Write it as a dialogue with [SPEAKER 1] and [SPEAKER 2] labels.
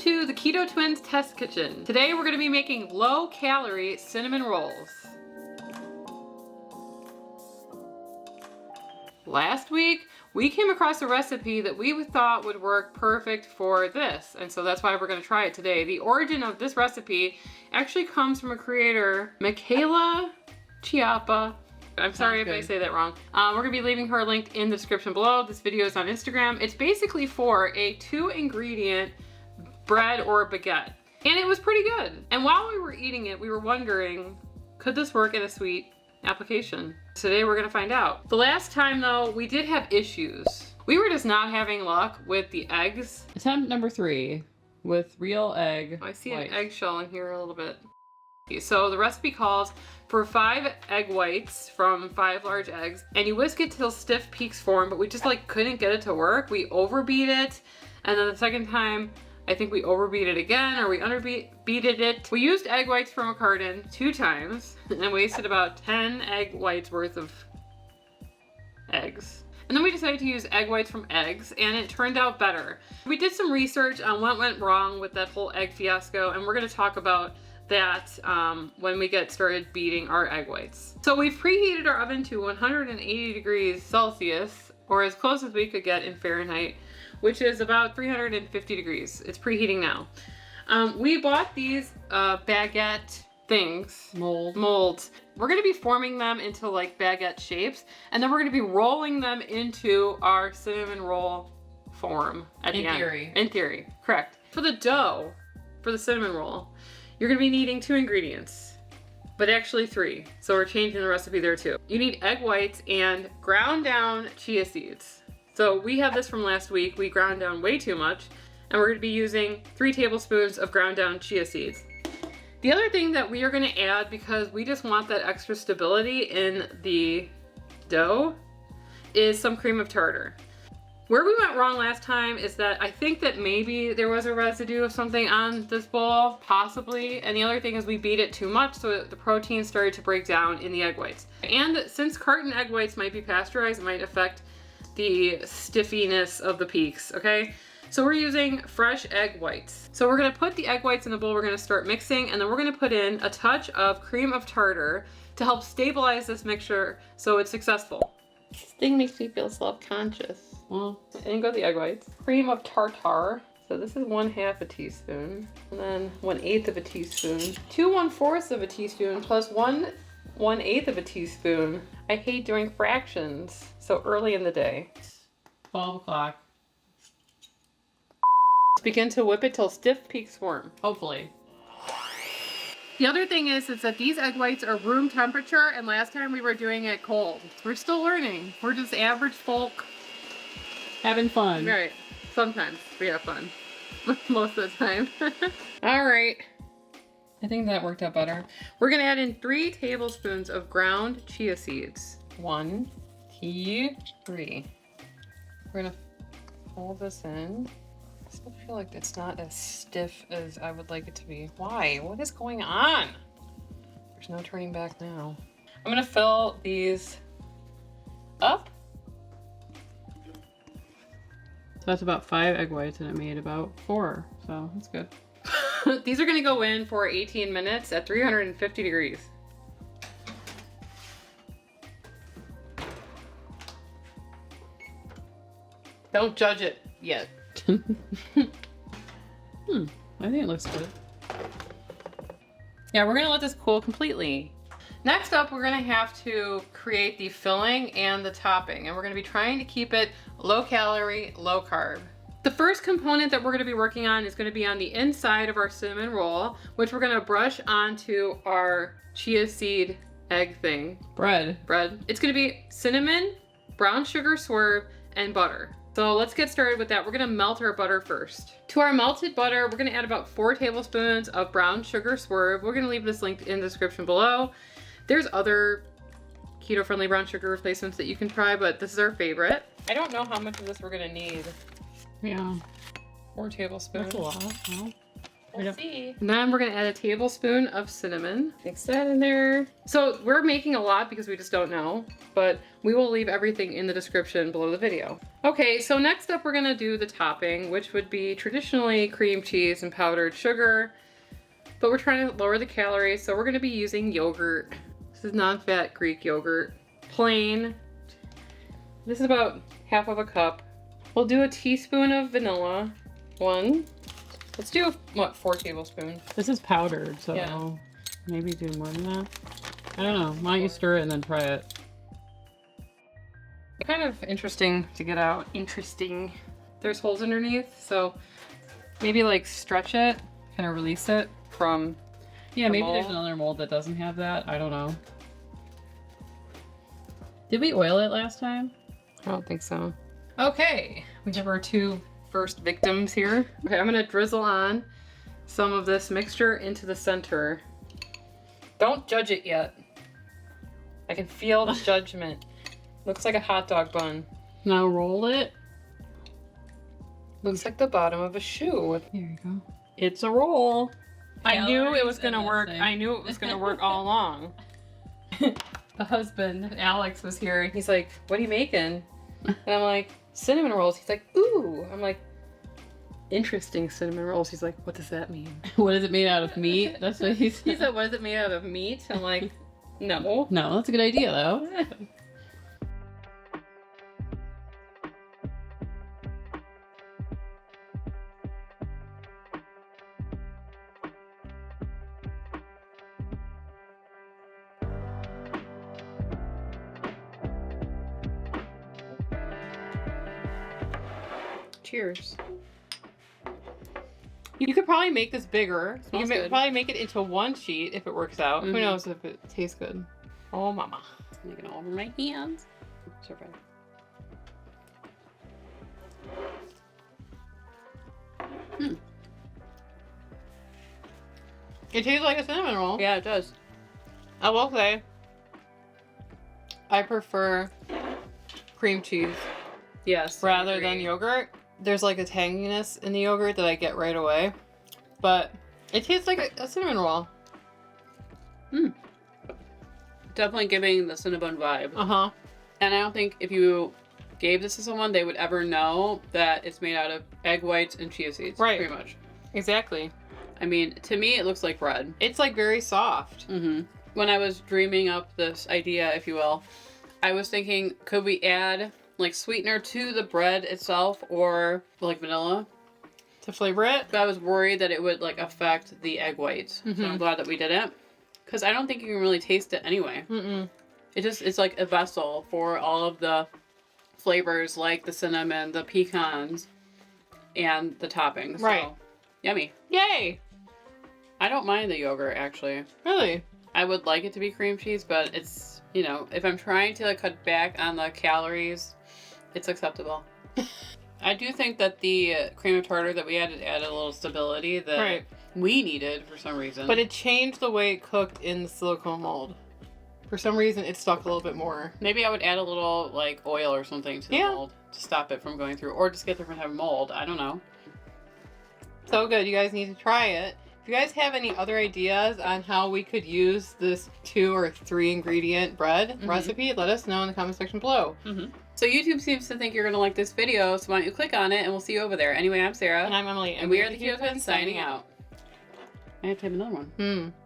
[SPEAKER 1] to the Keto Twins Test Kitchen. Today we're going to be making low-calorie cinnamon rolls. Last week, we came across a recipe that we thought would work perfect for this, and so that's why we're going to try it today. The origin of this recipe actually comes from a creator, Michaela Chiappa. I'm sorry if I say that wrong. We're going to be leaving her link in the description below. This video is on Instagram. It's basically for a 2-ingredient bread or baguette. And it was pretty good. And while we were eating it, we were wondering, could this work in a sweet application? Today we're going to find out. The last time though, we did have issues. We were just not having luck with the eggs. Attempt number 3 with real egg. I see an eggshell in here a little bit. So the recipe calls for 5 egg whites from 5 large eggs, and you whisk it till stiff peaks form, but we just couldn't get it to work. We overbeat it, and then the second time, I think we overbeat it again, or we underbeated it. We used egg whites from a carton 2 times, and wasted about 10 egg whites worth of eggs. And then we decided to use egg whites from eggs, and it turned out better. We did some research on what went wrong with that whole egg fiasco, and we're gonna talk about that when we get started beating our egg whites. So we've preheated our oven to 180 degrees Celsius, or as close as we could get in Fahrenheit, which is about 350 degrees. It's preheating now. We bought these baguette things, molds. We're gonna be forming them into baguette shapes, and then we're gonna be rolling them into our cinnamon roll form at the end. In theory, correct. For the dough, for the cinnamon roll, you're gonna be needing 2 ingredients, but actually 3. So we're changing the recipe there too. You need egg whites and ground down chia seeds. So we have this from last week. We ground down way too much, and we're gonna be using 3 tablespoons of ground down chia seeds. The other thing that we are gonna add, because we just want that extra stability in the dough, is some cream of tartar. Where we went wrong last time is that I think that maybe there was a residue of something on this bowl, possibly. And the other thing is we beat it too much, so the protein started to break down in the egg whites. And since carton egg whites might be pasteurized, it might affect the stiffiness of the peaks, okay? So we're using fresh egg whites. So we're gonna put the egg whites in the bowl, we're gonna start mixing, and then we're gonna put in a touch of cream of tartar to help stabilize this mixture so it's successful. This thing makes me feel self-conscious. Well, and go the egg whites. Cream of tartar. So this is 1/2 a teaspoon. And then 1/8 of a teaspoon. 2 1/4 of a teaspoon plus 1/8 of a teaspoon. I hate doing fractions so early in the day. 12 o'clock. Let's begin to whip it till stiff peaks form, hopefully. The other thing is that these egg whites are room temperature, and last time we were doing it cold. We're still learning. We're just average folk. Having fun. Right. Sometimes we have fun. Most of the time. All right. I think that worked out better. We're gonna add in 3 tablespoons of ground chia seeds. 1, 2, 3. We're gonna fold this in. I still feel like it's not as stiff as I would like it to be. Why? What is going on? There's no turning back now. I'm gonna fill these up. So that's about 5 egg whites, and it made about 4, so that's good. These are gonna go in for 18 minutes at 350 degrees. Don't judge it yet. I think it looks good. Yeah, we're gonna let this cool completely. Next up, we're gonna have to create the filling and the topping, and we're gonna be trying to keep it low calorie, low carb. The first component that we're gonna be working on is gonna be on the inside of our cinnamon roll, which we're gonna brush onto our chia seed egg thing. Bread. It's gonna be cinnamon, brown sugar swerve, and butter. So let's get started with that. We're gonna melt our butter first. To our melted butter, we're gonna add about 4 tablespoons of brown sugar swerve. We're gonna leave this linked in the description below. There's other keto-friendly brown sugar replacements that you can try, but this is our favorite. I don't know how much of this we're gonna need. Yeah. 4 tablespoons. That's a lot. Well, We'll see. And then we're gonna add a tablespoon of cinnamon. Mix that in there. So we're making a lot because we just don't know, but we will leave everything in the description below the video. Okay, so next up we're gonna do the topping, which would be traditionally cream cheese and powdered sugar, but we're trying to lower the calories, so we're gonna be using yogurt. This is non-fat Greek yogurt, plain. This is about half of a cup. We'll do a teaspoon of vanilla. One. Let's do, what, 4 tablespoons?
[SPEAKER 2] This is powdered, so
[SPEAKER 1] Yeah.
[SPEAKER 2] maybe do more than that. I don't know. Why don't you stir it and then try it?
[SPEAKER 1] Kind of interesting to get out. Interesting. There's holes underneath, so maybe like stretch it, kind of release it from
[SPEAKER 2] Yeah,
[SPEAKER 1] the
[SPEAKER 2] maybe
[SPEAKER 1] mold.
[SPEAKER 2] there's another mold that doesn't have that. I don't know. Did we oil it last time?
[SPEAKER 1] I don't think so. Okay, we have our 2 first victims here. Okay, I'm gonna drizzle on some of this mixture into the center. Don't judge it yet. I can feel the judgment. Looks like a hot dog bun.
[SPEAKER 2] Now roll it.
[SPEAKER 1] Looks like the bottom of a shoe.
[SPEAKER 2] Here you go. It's a roll.
[SPEAKER 1] I knew it was gonna
[SPEAKER 2] Calories in
[SPEAKER 1] work.
[SPEAKER 2] this thing.
[SPEAKER 1] I knew it was gonna work all along. The husband, Alex, was here and he's like, "What are you making?" And I'm like, "Cinnamon rolls." He's like, "Ooh." I'm like, "Interesting cinnamon rolls." He's like, "What does that mean?"
[SPEAKER 2] What is it made out of? Meat? That's what he
[SPEAKER 1] He
[SPEAKER 2] said.
[SPEAKER 1] said, "What is it made out of, meat?" I'm like, "No."
[SPEAKER 2] No, that's a good idea though.
[SPEAKER 1] Cheers. You could probably make this bigger. You
[SPEAKER 2] Smells
[SPEAKER 1] could
[SPEAKER 2] good.
[SPEAKER 1] probably make it into 1 sheet if it works out. Who
[SPEAKER 2] Mhm.
[SPEAKER 1] knows if it tastes good. Oh, mama.
[SPEAKER 2] Making it all over my hands.
[SPEAKER 1] Surprise. It tastes like a cinnamon roll.
[SPEAKER 2] Yeah, it does.
[SPEAKER 1] I will say, I prefer cream cheese
[SPEAKER 2] Yes.
[SPEAKER 1] rather than yogurt. There's like a tanginess in the yogurt that I get right away, but it tastes like a cinnamon roll.
[SPEAKER 2] Definitely giving the cinnamon vibe.
[SPEAKER 1] Uh-huh.
[SPEAKER 2] And I don't think if you gave this to someone, they would ever know that it's made out of egg whites and chia seeds.
[SPEAKER 1] Right.
[SPEAKER 2] Pretty much.
[SPEAKER 1] Exactly.
[SPEAKER 2] I mean, to me, it looks like bread.
[SPEAKER 1] It's like very soft.
[SPEAKER 2] Mm-hmm. When I was dreaming up this idea, if you will, I was thinking, could we add like sweetener to the bread itself or like vanilla?
[SPEAKER 1] To flavor it?
[SPEAKER 2] But I was worried that it would like affect the egg whites. So
[SPEAKER 1] Mhm.
[SPEAKER 2] I'm glad that we didn't. Because I don't think you can really taste it anyway.
[SPEAKER 1] Mm-mm.
[SPEAKER 2] It's like a vessel for all of the flavors like the cinnamon, the pecans, and the toppings.
[SPEAKER 1] Right.
[SPEAKER 2] So, yummy.
[SPEAKER 1] Yay!
[SPEAKER 2] I don't mind the yogurt actually.
[SPEAKER 1] Really?
[SPEAKER 2] I would like it to be cream cheese, but it's, you know, if I'm trying to like cut back on the calories, it's acceptable. I do think that the cream of tartar that we added a little stability that
[SPEAKER 1] Right.
[SPEAKER 2] we needed for some reason.
[SPEAKER 1] But it changed the way it cooked in the silicone mold. For some reason, it stuck a little bit more.
[SPEAKER 2] maybe I would add a little like oil or something to the
[SPEAKER 1] Yeah.
[SPEAKER 2] mold to stop it from going through, or just get different type of mold. I don't know.
[SPEAKER 1] So good. You guys need to try it. If you guys have any other ideas on how we could use this 2 or 3 ingredient bread recipe, let us know in the comment section below.
[SPEAKER 2] So YouTube seems to think you're going to like this video, so why don't you click on it and we'll see you over there. Anyway, I'm Sarah.
[SPEAKER 1] And I'm Emily.
[SPEAKER 2] and we are the Keto signing out. I have to have another one.